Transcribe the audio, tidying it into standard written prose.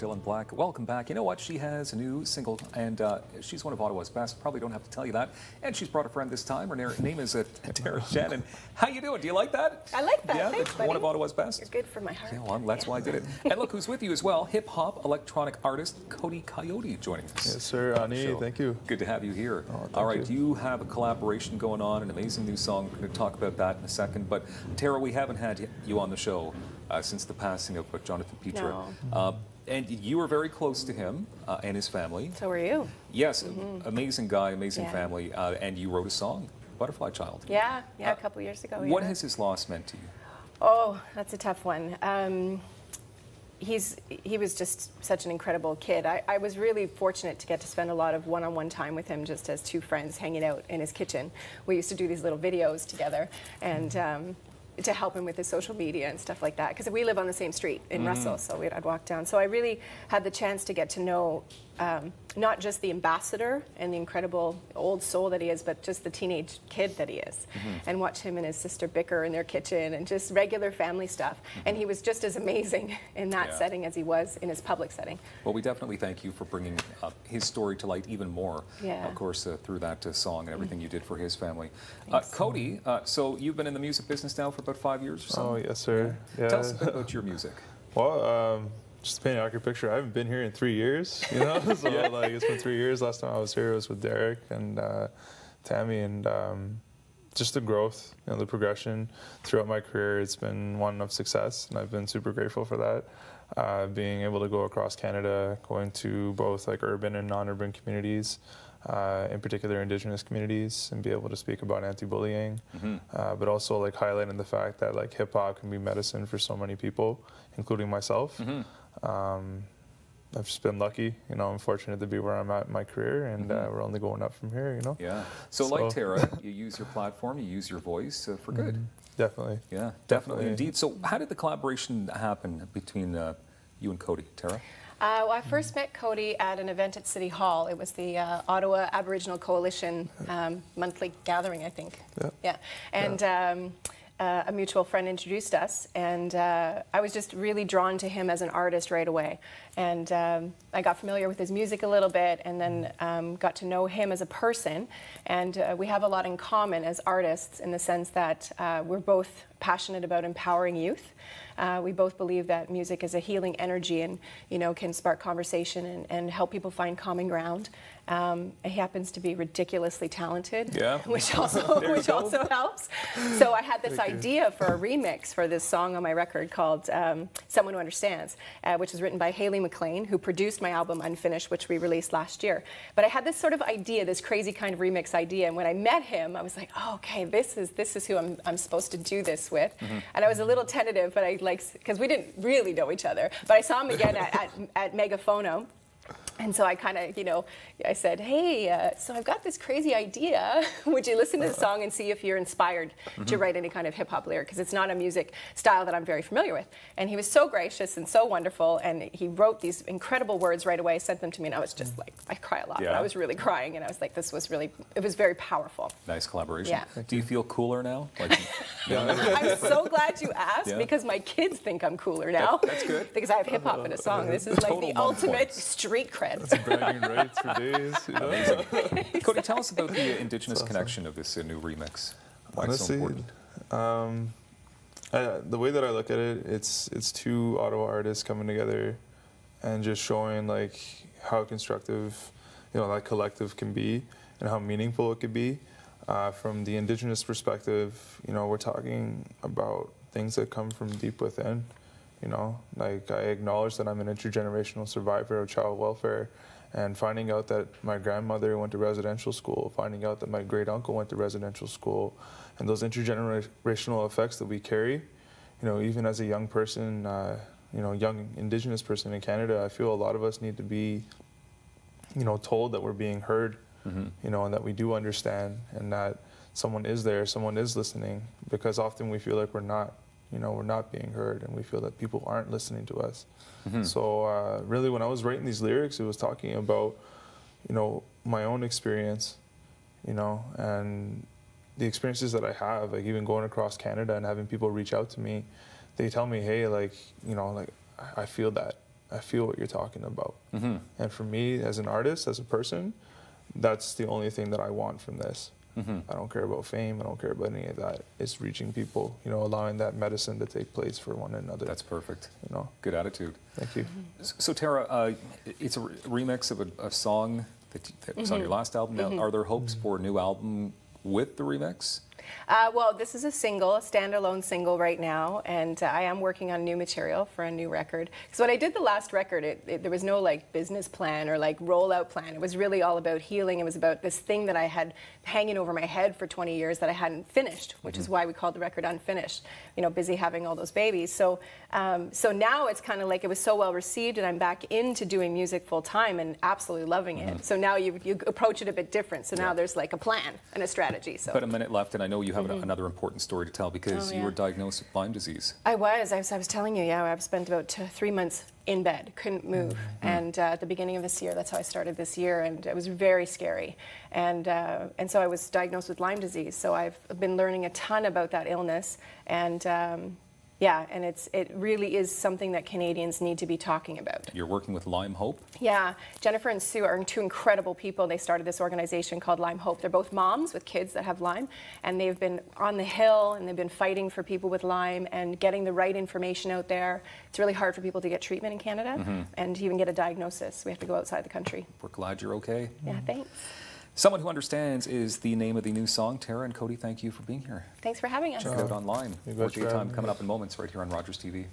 Dylan Black. Welcome back. You know what? She has a new single, and she's one of Ottawa's best. Probably don't have to tell you that. And she's brought a friend this time. Her name is Tara Shannon. How you doing? Do you like that? I like that. Yeah, Thanks, it's buddy. one of Ottawa's best. You're good for my heart. Yeah, well, that's why I did it. And look who's with you as well. Hip-hop electronic artist Cody Coyote joining us. Yes, sir. Ani, thank you. Good to have you here. Oh, all right, you have a collaboration going on, an amazing new song. We're going to talk about that in a second. But Tara, we haven't had you on the show since the passing of Jonathan Petra. No. And you were very close to him and his family. So were you. Yes, amazing guy, amazing Yeah. family. And you wrote a song, Butterfly Child. Yeah, a couple years ago. What yeah. has his loss meant to you? Oh, that's a tough one. He was just such an incredible kid. I was really fortunate to get to spend a lot of one-on-one time with him just as two friends hanging out in his kitchen. We used to do these little videos together and to help him with his social media and stuff like that, because we live on the same street in Russell, so I'd walk down. So I really had the chance to get to know not just the ambassador and the incredible old soul that he is, but just the teenage kid that he is, and watch him and his sister bicker in their kitchen and just regular family stuff. And he was just as amazing in that setting as he was in his public setting. Well, we definitely thank you for bringing his story to light even more, Yeah. of course, through that song and everything you did for his family. Cody, so you've been in the music business now for about 5 years or so? Oh, yes, sir. Yeah. Tell us a bit about your music. Well, just to paint an accurate picture, I haven't been here in 3 years, you know? So, like, it's been 3 years. Last time I was here, it was with Derek and Tammy, and just the growth, you know, the progression throughout my career, it's been one of success, and I've been super grateful for that. Being able to go across Canada, going to both, like, urban and non-urban communities, in particular Indigenous communities, and be able to speak about anti-bullying, but also, like, highlighting the fact that, like, hip-hop can be medicine for so many people, including myself. I've just been lucky, you know, I'm fortunate to be where I'm at in my career, and we're only going up from here, you know? Yeah. So like Tara, you use your platform, you use your voice for good. Definitely. Yeah, definitely. Indeed. So how did the collaboration happen between you and Cody, Tara? Well, I first met Cody at an event at City Hall. It was the Ottawa Aboriginal Coalition monthly gathering, I think. Yeah. And a mutual friend introduced us, and I was just really drawn to him as an artist right away. And I got familiar with his music a little bit, and then got to know him as a person. And we have a lot in common as artists in the sense that we're both passionate about empowering youth. We both believe that music is a healing energy and, you know, can spark conversation and help people find common ground. He happens to be ridiculously talented, which also helps. So I had this idea for a remix for this song on my record called Someone Who Understands, which is written by Haley McLean, who produced my album Unfinished, which we released last year. But I had this sort of idea, this crazy kind of remix idea, and when I met him, I was like, oh, okay, this is who I'm supposed to do this with. And I was a little tentative, but because we didn't really know each other, but I saw him again at Megaphono. And so I kind of, you know, I said, hey, so I've got this crazy idea. Would you listen to the song and see if you're inspired to write any kind of hip-hop lyric? Because it's not a music style that I'm very familiar with. And he was so gracious and so wonderful. And he wrote these incredible words right away, sent them to me. And I was just like, I cry a lot. But I was really crying. And I was like, this was really, it was very powerful. Nice collaboration. Yeah. Do you feel cooler now? Like, I'm so glad you asked, because my kids think I'm cooler now. That's good. Because I have hip-hop in a song. This is like the ultimate street cred. That's bragging rights for days, you know? Amazing. Cody, tell us about the Indigenous connection of this new remix. Why it's so important? The way that I look at it, it's two Ottawa artists coming together and just showing, like, how constructive, you know, that collective can be and how meaningful it could be. From the Indigenous perspective, you know, we're talking about things that come from deep within. You know, like, I acknowledge that I'm an intergenerational survivor of child welfare, and finding out that my grandmother went to residential school, finding out that my great uncle went to residential school, and those intergenerational effects that we carry, you know, even as a young person, you know, young Indigenous person in Canada, I feel a lot of us need to be, you know, told that we're being heard, you know, and that we do understand, and that someone is there, someone is listening, because often we feel like we're not. You know, we're not being heard, and we feel that people aren't listening to us. So really, when I was writing these lyrics, it was talking about, you know, my own experience, you know, and the experiences that I have, like even going across Canada and having people reach out to me. They tell me, hey, like, you know, like, I feel that. I feel what you're talking about. And for me, as an artist, as a person, that's the only thing that I want from this. I don't care about fame. I don't care about any of that. It's reaching people, you know, allowing that medicine to take place for one another. That's perfect. You know, good attitude. Thank you. So Tara, it's a remix of a song that was on your last album. Now, are there hopes for a new album with the remix? Well, this is a single, a standalone single right now, and I am working on new material for a new record. Because when I did the last record, there was no like business plan or like rollout plan. It was really all about healing. It was about this thing that I had hanging over my head for 20 years that I hadn't finished, which is why we called the record Unfinished. You know, busy having all those babies. So, so now it's kind of like it was so well received, and I'm back into doing music full time and absolutely loving it. So now you approach it a bit different. So now there's like a plan and a strategy. So. But a minute left, and I know you have another important story to tell because you were diagnosed with Lyme disease. I was telling you, I've spent about 3 months in bed, couldn't move. And at the beginning of this year, that's how I started this year, and it was very scary. And so I was diagnosed with Lyme disease. So I've been learning a ton about that illness, and yeah, and it really is something that Canadians need to be talking about. You're working with Lyme Hope? Yeah, Jennifer and Sue are two incredible people. They started this organization called Lyme Hope. They're both moms with kids that have Lyme, and they've been on the Hill, and they've been fighting for people with Lyme and getting the right information out there. It's really hard for people to get treatment in Canada and to even get a diagnosis. We have to go outside the country. We're glad you're okay. Yeah, thanks. Someone Who Understands is the name of the new song. Tara and Cody, thank you for being here. Thanks for having us. Check it out online. Worth your time coming up in moments right here on Rogers TV.